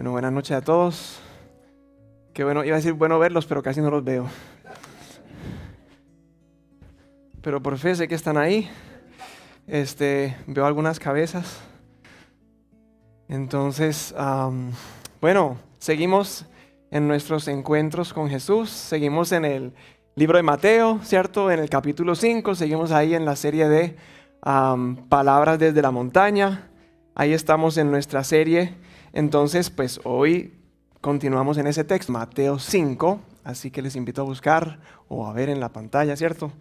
Bueno, buenas noches a todos. Qué bueno, iba a decir bueno verlos, pero casi no los veo. Pero por fe sé que están ahí. Veo algunas cabezas. Entonces, bueno, seguimos en nuestros encuentros con Jesús. Seguimos en el libro de Mateo, ¿cierto? En el capítulo 5. Seguimos ahí en la serie de Palabras desde la montaña. Ahí estamos en nuestra serie. Entonces, pues hoy continuamos en ese texto, Mateo 5. Así que les invito a buscar o a ver en la pantalla, ¿cierto?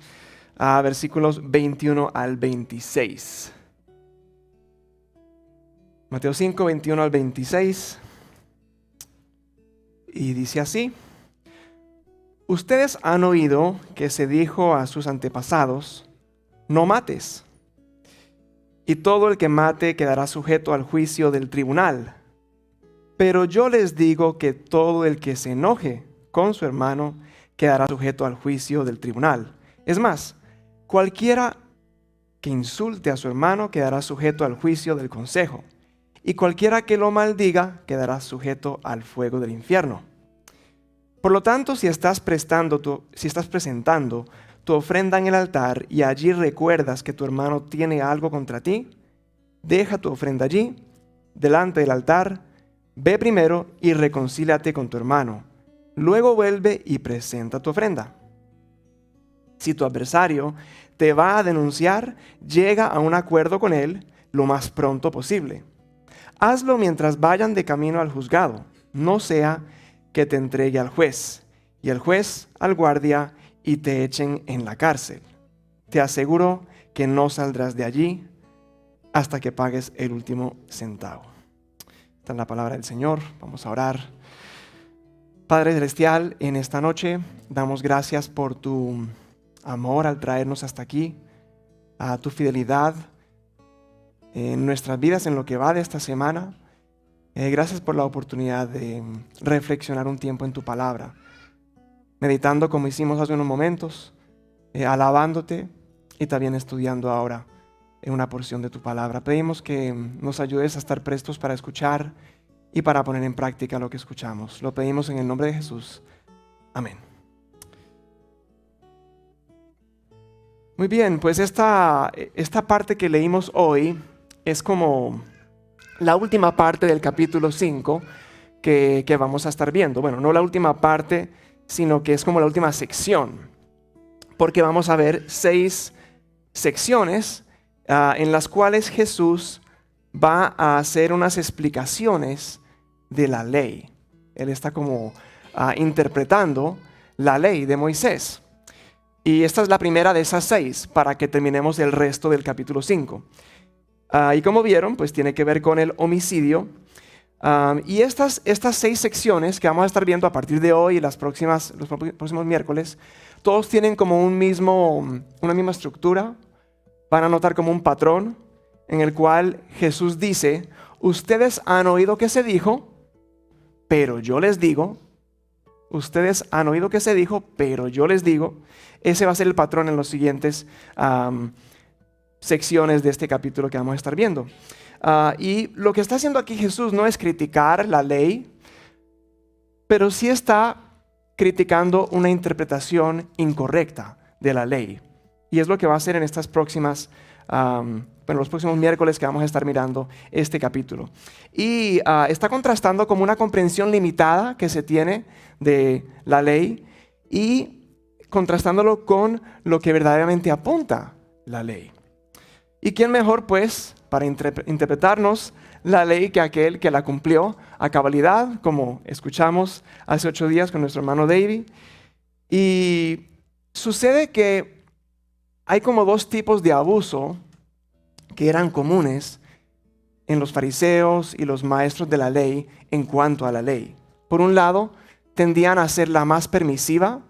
Versículos 21 al 26. Mateo 5, 21 al 26. Y dice así: Ustedes han oído que se dijo a sus antepasados: no mates, y todo el que mate quedará sujeto al juicio del tribunal. Pero yo les digo que todo el que se enoje con su hermano quedará sujeto al juicio del tribunal. Es más, cualquiera que insulte a su hermano quedará sujeto al juicio del consejo, y cualquiera que lo maldiga quedará sujeto al fuego del infierno. Por lo tanto, si estás presentando tu ofrenda en el altar y allí recuerdas que tu hermano tiene algo contra ti, deja tu ofrenda allí, delante del altar, ve primero y reconcíliate con tu hermano. Luego vuelve y presenta tu ofrenda. Si tu adversario te va a denunciar, llega a un acuerdo con él lo más pronto posible. Hazlo mientras vayan de camino al juzgado, no sea que te entregue al juez, y el juez al guardia, y te echen en la cárcel. Te aseguro que no saldrás de allí hasta que pagues el último centavo. Esta es la palabra del Señor. Vamos a orar. Padre Celestial, en esta noche damos gracias por tu amor al traernos hasta aquí, a tu fidelidad en nuestras vidas, en lo que va de esta semana. Gracias por la oportunidad de reflexionar un tiempo en tu palabra, meditando como hicimos hace unos momentos, alabándote y también estudiando ahora en una porción de tu palabra. Pedimos que nos ayudes a estar prestos para escuchar y para poner en práctica lo que escuchamos. Lo pedimos en el nombre de Jesús. Amén. Muy bien, pues esta parte que leímos hoy es como la última parte del capítulo 5 que vamos a estar viendo. Bueno, no la última parte, sino que es como la última sección, porque vamos a ver 6 secciones en las cuales Jesús va a hacer unas explicaciones de la ley. Él está como interpretando la ley de Moisés. Y esta es la primera de esas 6 para que terminemos el resto del capítulo 5. Y como vieron, pues tiene que ver con el homicidio. Y estas 6 secciones que vamos a estar viendo a partir de hoy y los próximos miércoles, todos tienen como una misma estructura. Van a notar como un patrón en el cual Jesús dice: ustedes han oído que se dijo, pero yo les digo. Ustedes han oído que se dijo, pero yo les digo. Ese va a ser el patrón en las siguientes secciones de este capítulo que vamos a estar viendo. Y lo que está haciendo aquí Jesús no es criticar la ley, pero sí está criticando una interpretación incorrecta de la ley. Y es lo que va a hacer en estas próximas, los próximos miércoles que vamos a estar mirando este capítulo. Y está contrastando como una comprensión limitada que se tiene de la ley y contrastándolo con lo que verdaderamente apunta la ley. ¿Y quién mejor, pues, para interpretarnos la ley que aquel que la cumplió a cabalidad, como escuchamos hace 8 días con nuestro hermano David? Y sucede que hay como 2 tipos de abuso que eran comunes en los fariseos y los maestros de la ley en cuanto a la ley. Por un lado, tendían a ser la más permisiva,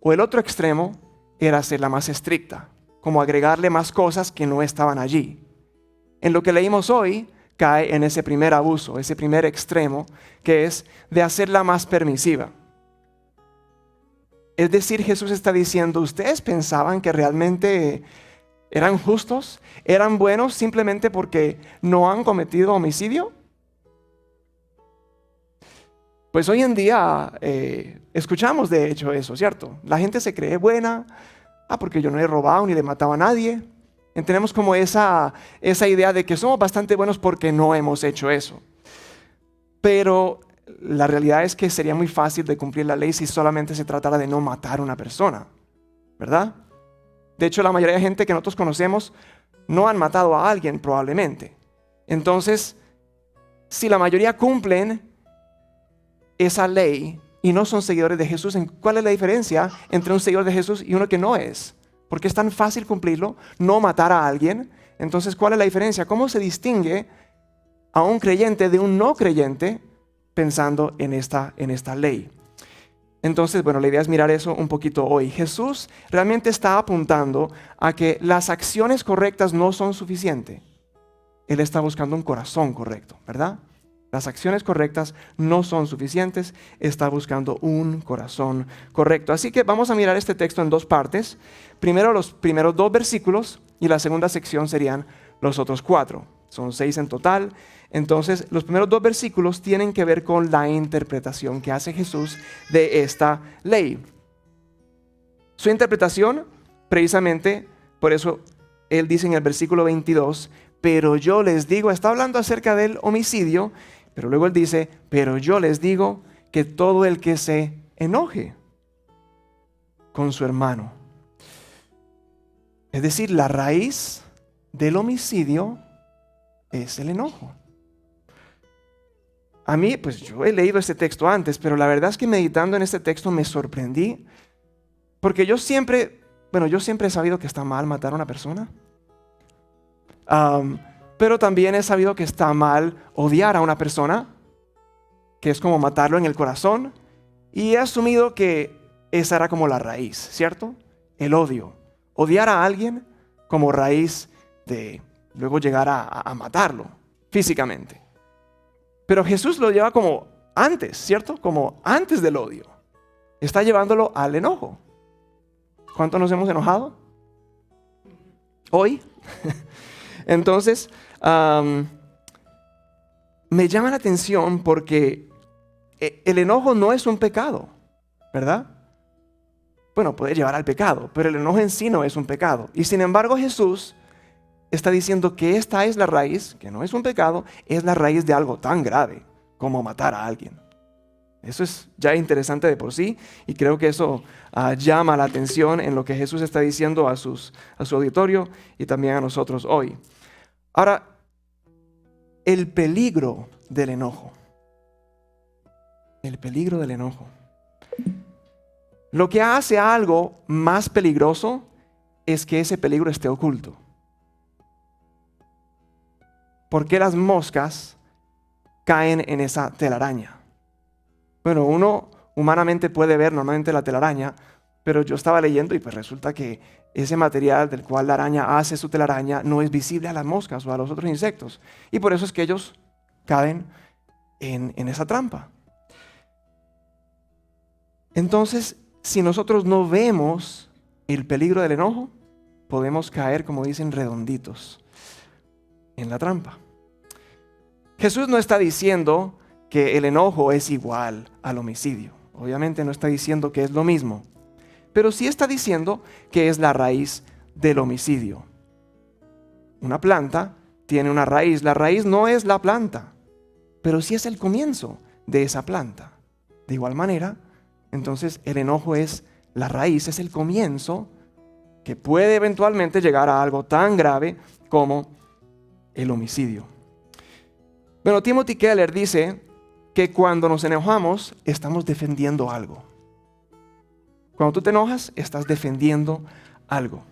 o el otro extremo era ser la más estricta, como agregarle más cosas que no estaban allí. En lo que leímos hoy, cae en ese primer abuso, ese primer extremo, que es de hacerla más permisiva. Es decir, Jesús está diciendo: ¿ustedes pensaban que realmente eran justos? ¿Eran buenos simplemente porque no han cometido homicidio? Pues hoy en día escuchamos de hecho eso, ¿cierto? La gente se cree buena, porque yo no he robado ni le he matado a nadie. Y tenemos como esa idea de que somos bastante buenos porque no hemos hecho eso. Pero la realidad es que sería muy fácil de cumplir la ley si solamente se tratara de no matar a una persona, ¿verdad? De hecho, la mayoría de gente que nosotros conocemos no han matado a alguien probablemente. Entonces, si la mayoría cumplen esa ley y no son seguidores de Jesús, ¿cuál es la diferencia entre un seguidor de Jesús y uno que no es? Porque es tan fácil cumplirlo, no matar a alguien. Entonces, ¿cuál es la diferencia? ¿Cómo se distingue a un creyente de un no creyente pensando en esta ley? Entonces, bueno, la idea es mirar eso un poquito hoy. Jesús realmente está apuntando a que las acciones correctas no son suficientes. Él está buscando un corazón correcto, ¿verdad? Las acciones correctas no son suficientes, está buscando un corazón correcto. Así que vamos a mirar este texto en dos partes. Primero los primeros 2 versículos y la segunda sección serían los otros 4. Son 6 en total. Entonces, los primeros 2 versículos tienen que ver con la interpretación que hace Jesús de esta ley. Su interpretación, precisamente, por eso él dice en el versículo 22, pero yo les digo, está hablando acerca del homicidio, pero luego él dice, pero yo les digo que todo el que se enoje con su hermano. Es decir, la raíz del homicidio es el enojo. A mí, pues yo he leído este texto antes, pero la verdad es que meditando en este texto me sorprendí, porque yo siempre he sabido que está mal matar a una persona. Pero también he sabido que está mal odiar a una persona, que es como matarlo en el corazón, y he asumido que esa era como la raíz, ¿cierto? El odio. Odiar a alguien como raíz de luego llegar a matarlo físicamente. Pero Jesús lo lleva como antes, ¿cierto? Como antes del odio. Está llevándolo al enojo. ¿Cuánto nos hemos enojado? Hoy. Entonces, me llama la atención porque el enojo no es un pecado, ¿verdad? Bueno, puede llevar al pecado, pero el enojo en sí no es un pecado. Y sin embargo, Jesús está diciendo que esta es la raíz, que no es un pecado, es la raíz de algo tan grave como matar a alguien. Eso es ya interesante de por sí y creo que eso llama la atención en lo que Jesús está diciendo a su auditorio y también a nosotros hoy. Ahora, el peligro del enojo. El peligro del enojo. Lo que hace algo más peligroso es que ese peligro esté oculto. ¿Por qué las moscas caen en esa telaraña? Bueno, uno humanamente puede ver normalmente la telaraña, pero yo estaba leyendo y pues resulta que ese material del cual la araña hace su telaraña no es visible a las moscas o a los otros insectos. Y por eso es que ellos caen en esa trampa. Entonces, si nosotros no vemos el peligro del enojo, podemos caer, como dicen, redonditos en la trampa. Jesús no está diciendo que el enojo es igual al homicidio. Obviamente no está diciendo que es lo mismo. Pero sí está diciendo que es la raíz del homicidio. Una planta tiene una raíz. La raíz no es la planta, pero sí es el comienzo de esa planta. De igual manera, entonces el enojo es la raíz, es el comienzo que puede eventualmente llegar a algo tan grave como el homicidio. Bueno, Timothy Keller dice que cuando nos enojamos estamos defendiendo algo. Cuando tú te enojas, estás defendiendo algo.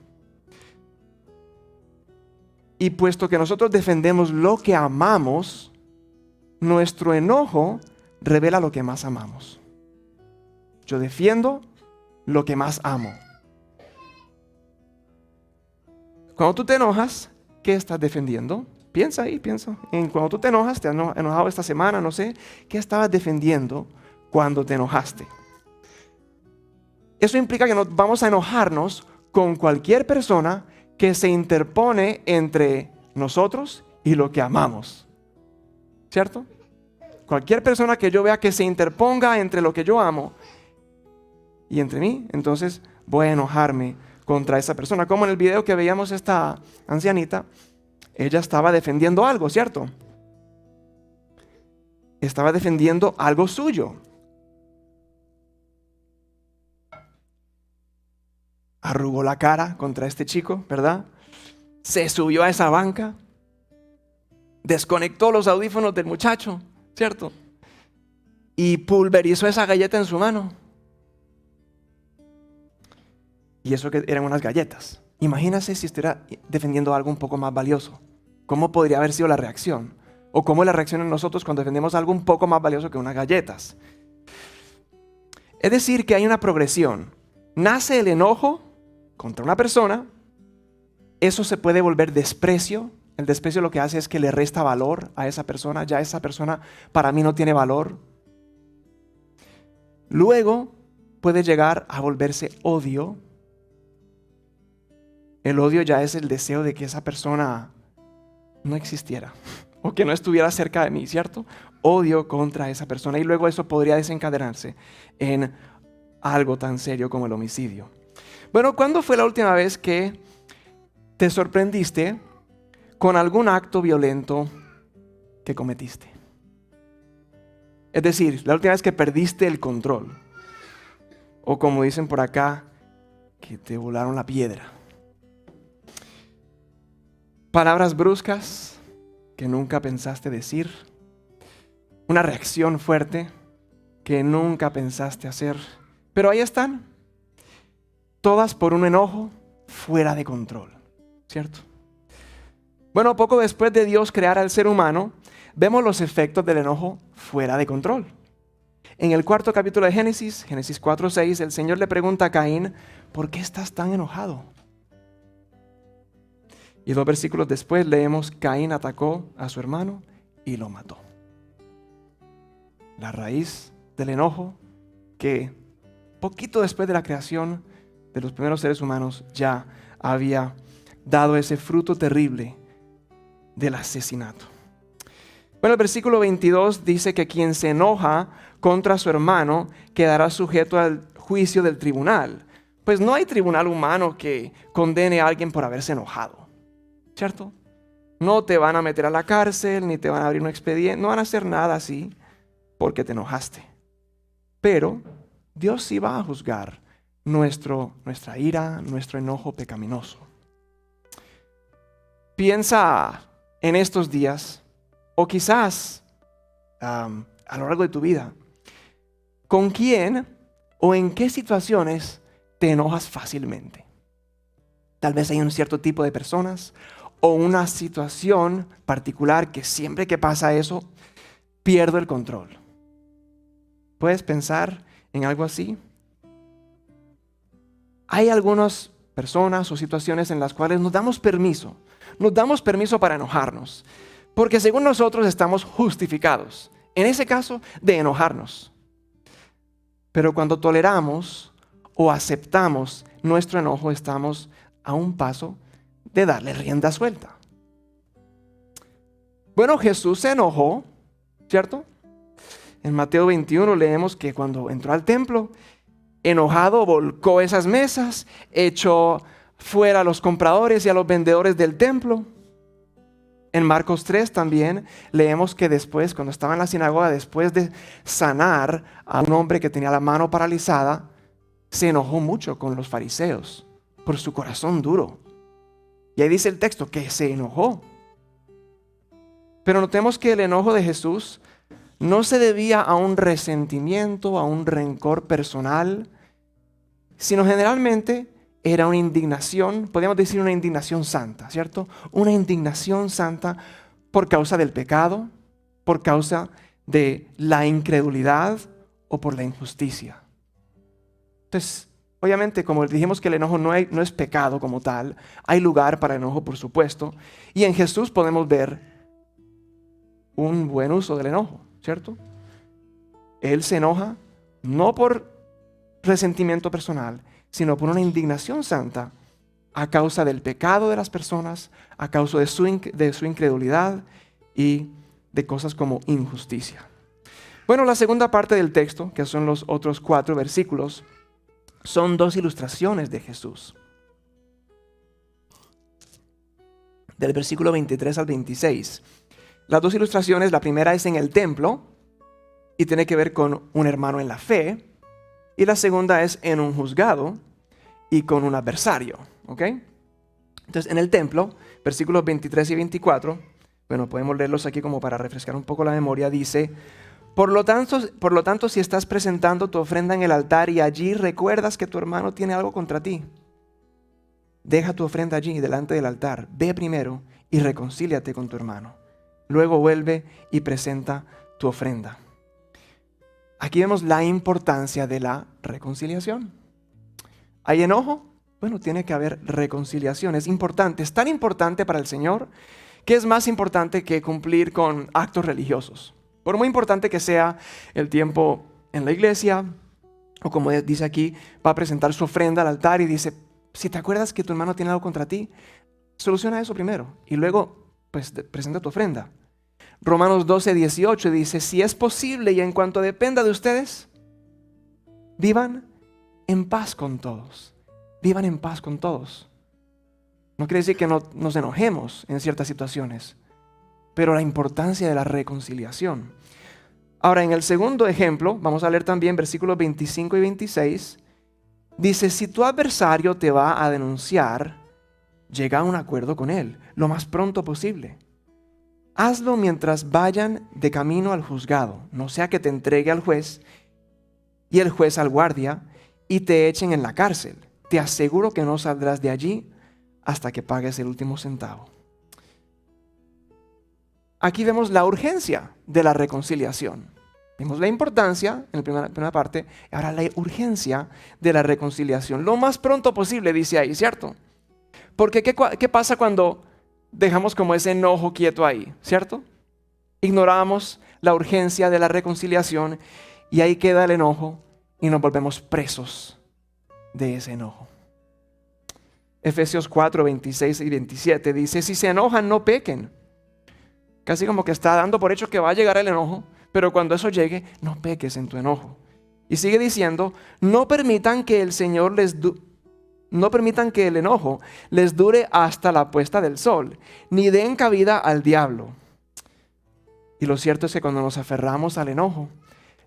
Y puesto que nosotros defendemos lo que amamos, nuestro enojo revela lo que más amamos. Yo defiendo lo que más amo. Cuando tú te enojas, ¿qué estás defendiendo? Piensa ahí, piensa. Cuando tú te enojas, te has enojado esta semana, no sé, ¿qué estabas defendiendo cuando te enojaste? Eso implica que nos vamos a enojarnos con cualquier persona que se interpone entre nosotros y lo que amamos. ¿Cierto? Cualquier persona que yo vea que se interponga entre lo que yo amo y entre mí, entonces voy a enojarme contra esa persona. Como en el video que veíamos esta ancianita, ella estaba defendiendo algo, ¿cierto? Estaba defendiendo algo suyo. Arrugó la cara contra este chico, ¿verdad? Se subió a esa banca, desconectó los audífonos del muchacho, ¿cierto? Y pulverizó esa galleta en su mano. Y eso que eran unas galletas. Imagínase si estuviera defendiendo algo un poco más valioso. ¿Cómo podría haber sido la reacción? O cómo es la reacción en nosotros cuando defendemos algo un poco más valioso que unas galletas. Es decir, que hay una progresión. Nace el enojo contra una persona. Eso se puede volver desprecio. El desprecio lo que hace es que le resta valor a esa persona. Ya esa persona para mí no tiene valor. Luego puede llegar a volverse odio. El odio ya es el deseo de que esa persona no existiera o que no estuviera cerca de mí, ¿cierto? Odio contra esa persona y luego eso podría desencadenarse en algo tan serio como el homicidio. Bueno, ¿cuándo fue la última vez que te sorprendiste con algún acto violento que cometiste? Es decir, la última vez que perdiste el control. O como dicen por acá, que te volaron la piedra. Palabras bruscas que nunca pensaste decir. Una reacción fuerte que nunca pensaste hacer. Pero ahí están. Todas por un enojo fuera de control. ¿Cierto? Bueno, poco después de Dios crear al ser humano, vemos los efectos del enojo fuera de control. En el cuarto capítulo de Génesis, Génesis 4:6, el Señor le pregunta a Caín, ¿por qué estás tan enojado? Y 2 versículos después leemos, Caín atacó a su hermano y lo mató. La raíz del enojo que poquito después de la creación de los primeros seres humanos ya había dado ese fruto terrible del asesinato. Bueno, el versículo 22 dice que quien se enoja contra su hermano quedará sujeto al juicio del tribunal. Pues no hay tribunal humano que condene a alguien por haberse enojado, ¿cierto? No te van a meter a la cárcel, ni te van a abrir un expediente, no van a hacer nada así porque te enojaste. Pero Dios sí va a juzgar nuestra ira, nuestro enojo pecaminoso. Piensa en estos días, o quizás a lo largo de tu vida, ¿con quién o en qué situaciones te enojas fácilmente? Tal vez hay un cierto tipo de personas o una situación particular que siempre que pasa eso, pierdo el control. ¿Puedes pensar en algo así? Hay algunas personas o situaciones en las cuales nos damos permiso para enojarnos, porque según nosotros estamos justificados, en ese caso, de enojarnos. Pero cuando toleramos o aceptamos nuestro enojo, estamos a un paso de darle rienda suelta. Bueno, Jesús se enojó, ¿cierto? En Mateo 21 leemos que cuando entró al templo, enojado, volcó esas mesas, echó fuera a los compradores y a los vendedores del templo. En Marcos 3 también leemos que después, cuando estaba en la sinagoga, después de sanar a un hombre que tenía la mano paralizada, se enojó mucho con los fariseos por su corazón duro. Y ahí dice el texto que se enojó. Pero notemos que el enojo de Jesús no se debía a un resentimiento, a un rencor personal, sino generalmente era una indignación, podríamos decir una indignación santa, ¿cierto? Una indignación santa por causa del pecado, por causa de la incredulidad o por la injusticia. Entonces, obviamente, como dijimos que el enojo no es pecado como tal, hay lugar para el enojo, por supuesto, y en Jesús podemos ver un buen uso del enojo, ¿cierto? Él se enoja no por resentimiento personal, sino por una indignación santa a causa del pecado de las personas, a causa de su incredulidad y de cosas como injusticia. Bueno, la segunda parte del texto, que son los otros 4 versículos, son 2 ilustraciones de Jesús. Del versículo 23 al 26. Las 2 ilustraciones, la primera es en el templo y tiene que ver con un hermano en la fe. Y la segunda es en un juzgado y con un adversario. ¿Ok? Entonces, en el templo, versículos 23 y 24, bueno, podemos leerlos aquí como para refrescar un poco la memoria, dice: Por lo tanto, si estás presentando tu ofrenda en el altar y allí recuerdas que tu hermano tiene algo contra ti, deja tu ofrenda allí delante del altar, ve primero y reconcíliate con tu hermano. Luego vuelve y presenta tu ofrenda. Aquí vemos la importancia de la reconciliación. ¿Hay enojo? Bueno, tiene que haber reconciliación. Es importante, es tan importante para el Señor que es más importante que cumplir con actos religiosos. Por muy importante que sea el tiempo en la iglesia, o como dice aquí, va a presentar su ofrenda al altar y dice: si te acuerdas que tu hermano tiene algo contra ti, soluciona eso primero y luego pues presenta tu ofrenda. Romanos 12:18 dice: si es posible y en cuanto dependa de ustedes, vivan en paz con todos. Vivan en paz con todos. No quiere decir que no nos enojemos en ciertas situaciones, pero la importancia de la reconciliación. Ahora, en el segundo ejemplo, vamos a leer también versículos 25 y 26. Dice: si tu adversario te va a denunciar, llega a un acuerdo con él lo más pronto posible. Hazlo mientras vayan de camino al juzgado, no sea que te entregue al juez y el juez al guardia y te echen en la cárcel. Te aseguro que no saldrás de allí hasta que pagues el último centavo. Aquí vemos la urgencia de la reconciliación. Vemos la importancia en la primera parte, ahora la urgencia de la reconciliación. Lo más pronto posible, dice ahí, ¿cierto? Porque ¿qué pasa cuando dejamos como ese enojo quieto ahí, ¿cierto? Ignoramos la urgencia de la reconciliación y ahí queda el enojo y nos volvemos presos de ese enojo. Efesios 4, 26 y 27 dice: si se enojan, no pequen. Casi como que está dando por hecho que va a llegar el enojo, pero cuando eso llegue, no peques en tu enojo. Y sigue diciendo: no permitan que el enojo les dure hasta la puesta del sol, ni den cabida al diablo. Y lo cierto es que cuando nos aferramos al enojo,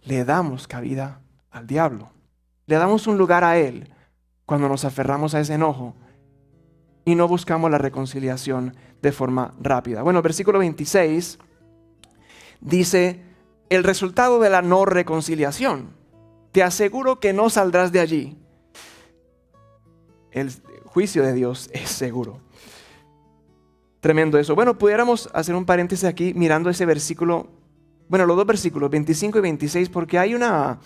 le damos cabida al diablo. Le damos un lugar a él cuando nos aferramos a ese enojo y no buscamos la reconciliación de forma rápida. Bueno, versículo 26 dice el resultado de la no reconciliación: te aseguro que no saldrás de allí. El juicio de Dios es seguro. Tremendo eso. Bueno, pudiéramos hacer un paréntesis aquí mirando ese versículo, bueno, los 2 versículos, 25 y 26, porque hay una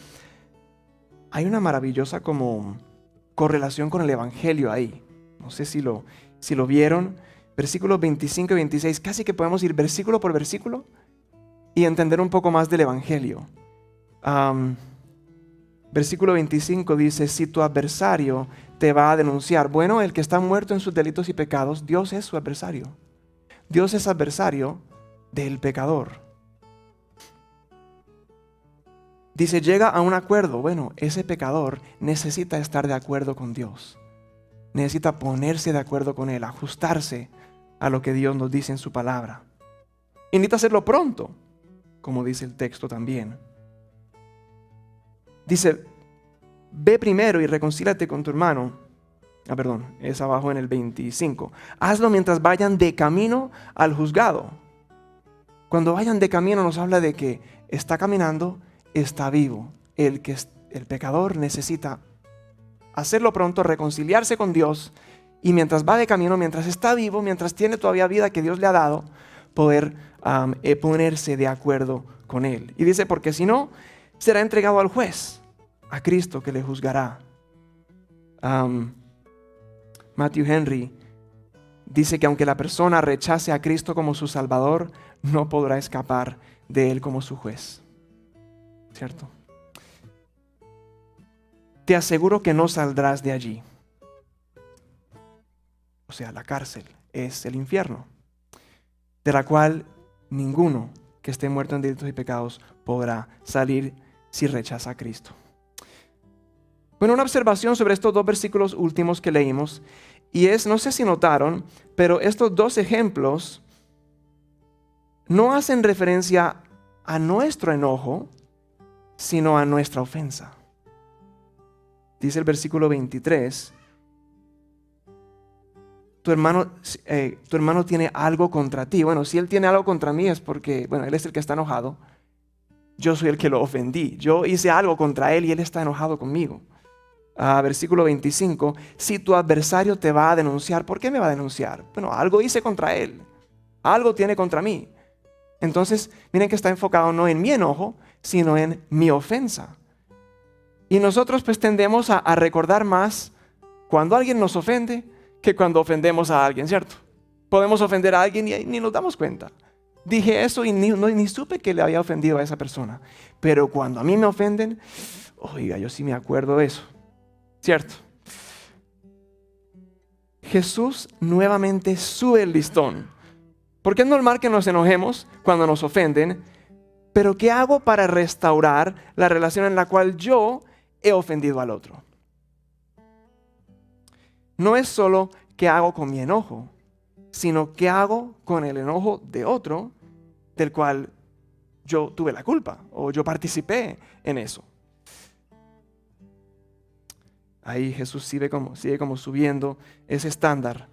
maravillosa como correlación con el Evangelio ahí. No sé si lo vieron. Versículos 25 y 26, casi que podemos ir versículo por versículo y entender un poco más del Evangelio. Versículo 25 dice: si tu adversario te va a denunciar, bueno, el que está muerto en sus delitos y pecados, Dios es su adversario. Dios es adversario del pecador. Dice: llega a un acuerdo. Bueno, ese pecador necesita estar de acuerdo con Dios. Necesita ponerse de acuerdo con Él, ajustarse a lo que Dios nos dice en su palabra. Y necesita hacerlo pronto, como dice el texto también. Dice: ve primero y reconcíliate con tu hermano. Es abajo en el 25. Hazlo mientras vayan de camino al juzgado. Cuando vayan de camino nos habla de que está caminando, está vivo. El pecador necesita hacerlo pronto, reconciliarse con Dios, y mientras va de camino, mientras está vivo, mientras tiene todavía vida que Dios le ha dado, poder ponerse de acuerdo con Él. Y dice: porque si no, será entregado al juez, a Cristo que le juzgará. Matthew Henry dice que aunque la persona rechace a Cristo como su Salvador, no podrá escapar de Él como su juez. ¿Cierto? Te aseguro que no saldrás de allí. O sea, la cárcel es el infierno, de la cual ninguno que esté muerto en delitos y pecados podrá salir si rechaza a Cristo. Bueno, una observación sobre estos dos versículos últimos que leímos, y es, no sé si notaron, pero estos dos ejemplos no hacen referencia a nuestro enojo, sino a nuestra ofensa. Dice el versículo 23, tu hermano tiene algo contra ti. Bueno, si él tiene algo contra mí es porque, bueno, él es el que está enojado. Yo soy el que lo ofendí. Yo hice algo contra él y él está enojado conmigo. Versículo 25, si tu adversario te va a denunciar, ¿por qué me va a denunciar? Bueno, algo hice contra él. Algo tiene contra mí. Entonces, miren que está enfocado no en mi enojo, sino en mi ofensa. Y nosotros pues tendemos a recordar más cuando alguien nos ofende que cuando ofendemos a alguien, ¿cierto? Podemos ofender a alguien y ni nos damos cuenta. Dije eso y ni supe que le había ofendido a esa persona. Pero cuando a mí me ofenden, oiga, yo sí me acuerdo de eso, ¿cierto? Jesús nuevamente sube el listón. Porque es normal que nos enojemos cuando nos ofenden, pero ¿qué hago para restaurar la relación en la cual yo he ofendido al otro? No es solo qué hago con mi enojo, sino qué hago con el enojo de otro del cual yo tuve la culpa o yo participé en eso. Ahí Jesús sigue como subiendo ese estándar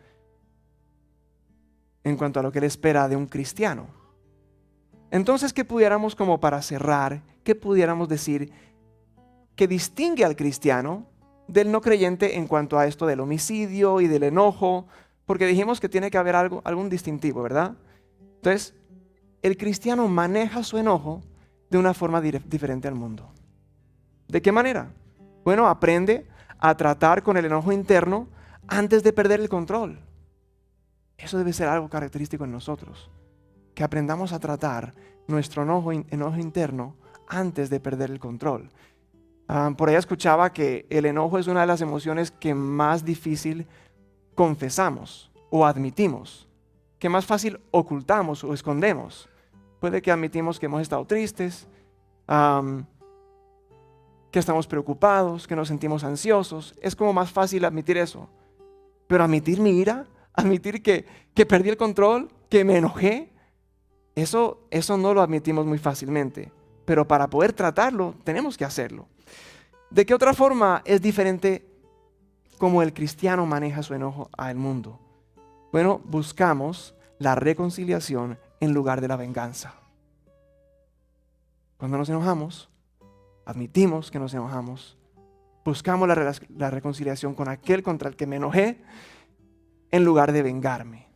en cuanto a lo que él espera de un cristiano. Entonces, ¿qué pudiéramos, como para cerrar, qué pudiéramos decir que distingue al cristiano del no creyente en cuanto a esto del homicidio y del enojo? Porque dijimos que tiene que haber algún distintivo, ¿verdad? Entonces, el cristiano maneja su enojo de una forma diferente al mundo. ¿De qué manera? Bueno, aprende a tratar con el enojo interno antes de perder el control. Eso debe ser algo característico en nosotros, que aprendamos a tratar nuestro enojo interno antes de perder el control. Por ahí escuchaba que el enojo es una de las emociones que más difícil confesamos o admitimos, que más fácil ocultamos o escondemos. Puede que admitimos que hemos estado tristes, que estamos preocupados, que nos sentimos ansiosos. Es como más fácil admitir eso. Pero admitir mi ira, admitir que perdí el control, que me enojé, eso no lo admitimos muy fácilmente. Pero para poder tratarlo, tenemos que hacerlo. ¿De qué otra forma es diferente cómo el cristiano maneja su enojo al mundo? Bueno, buscamos la reconciliación en lugar de la venganza. Cuando nos enojamos, admitimos que nos enojamos, buscamos la reconciliación con aquel contra el que me enojé en lugar de vengarme.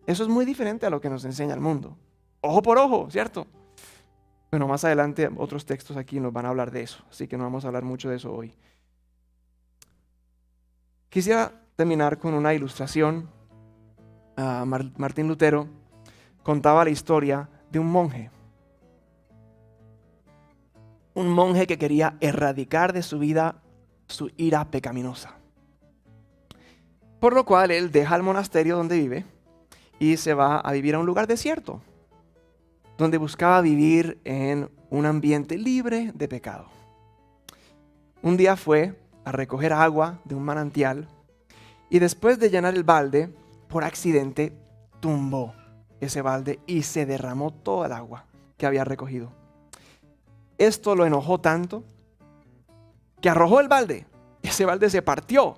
Eso es muy diferente a lo que nos enseña el mundo. Ojo por ojo, ¿cierto? Bueno, más adelante otros textos aquí nos van a hablar de eso, así que no vamos a hablar mucho de eso hoy. Quisiera terminar con una ilustración. Martín Lutero contaba la historia de un monje. Un monje que quería erradicar de su vida su ira pecaminosa. Por lo cual él deja el monasterio donde vive y se va a vivir a un lugar desierto, donde buscaba vivir en un ambiente libre de pecado. Un día fue a recoger agua de un manantial y después de llenar el balde, por accidente tumbó ese balde y se derramó toda el agua que había recogido. Esto lo enojó tanto que arrojó el balde. Ese balde se partió.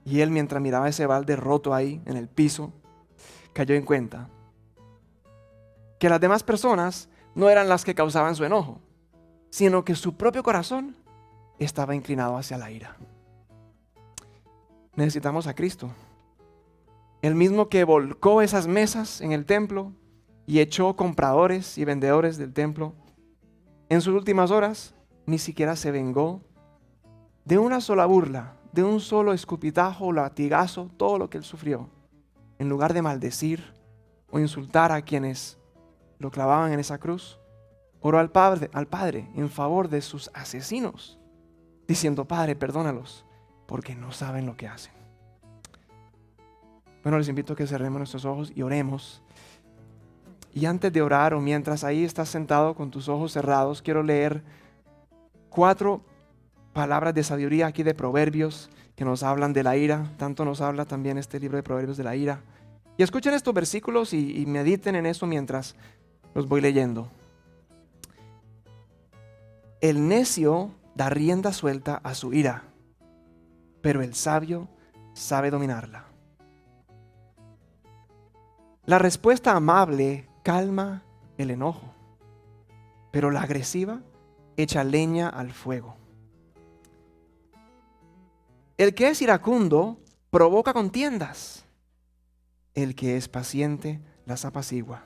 Y él, mientras miraba ese balde roto ahí en el piso, cayó en cuenta que las demás personas no eran las que causaban su enojo, sino que su propio corazón estaba inclinado hacia la ira. Necesitamos a Cristo, el mismo que volcó esas mesas en el templo y echó compradores y vendedores del templo. En sus últimas horas ni siquiera se vengó de una sola burla, de un solo escupitajo o latigazo, todo lo que él sufrió. En lugar de maldecir o insultar a quienes lo clavaban en esa cruz, oró al Padre en favor de sus asesinos, diciendo: Padre, perdónalos, porque no saben lo que hacen. Bueno, les invito a que cerremos nuestros ojos y oremos. Y antes de orar o mientras ahí estás sentado con tus ojos cerrados, quiero leer 4 palabras de sabiduría aquí de Proverbios que nos hablan de la ira. Tanto nos habla también este libro de Proverbios de la ira. Y escuchen estos versículos y mediten en eso mientras los voy leyendo. El necio da rienda suelta a su ira, pero el sabio sabe dominarla. La respuesta amable calma el enojo, pero la agresiva echa leña al fuego. El que es iracundo provoca contiendas, el que es paciente las apacigua.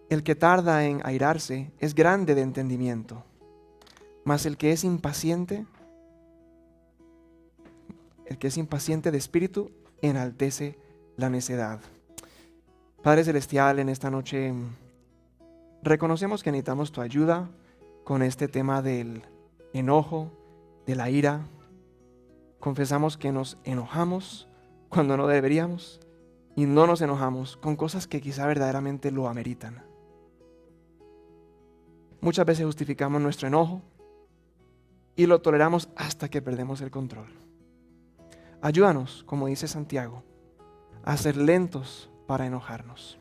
El que tarda en airarse es grande de entendimiento, mas el que es impaciente de espíritu enaltece la necedad. Padre Celestial, en esta noche reconocemos que necesitamos tu ayuda con este tema del enojo, de la ira. Confesamos que nos enojamos cuando no deberíamos y no nos enojamos con cosas que quizá verdaderamente lo ameritan. Muchas veces justificamos nuestro enojo y lo toleramos hasta que perdemos el control. Ayúdanos, como dice Santiago, a ser lentos para enojarnos.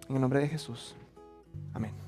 En el nombre de Jesús. Amén.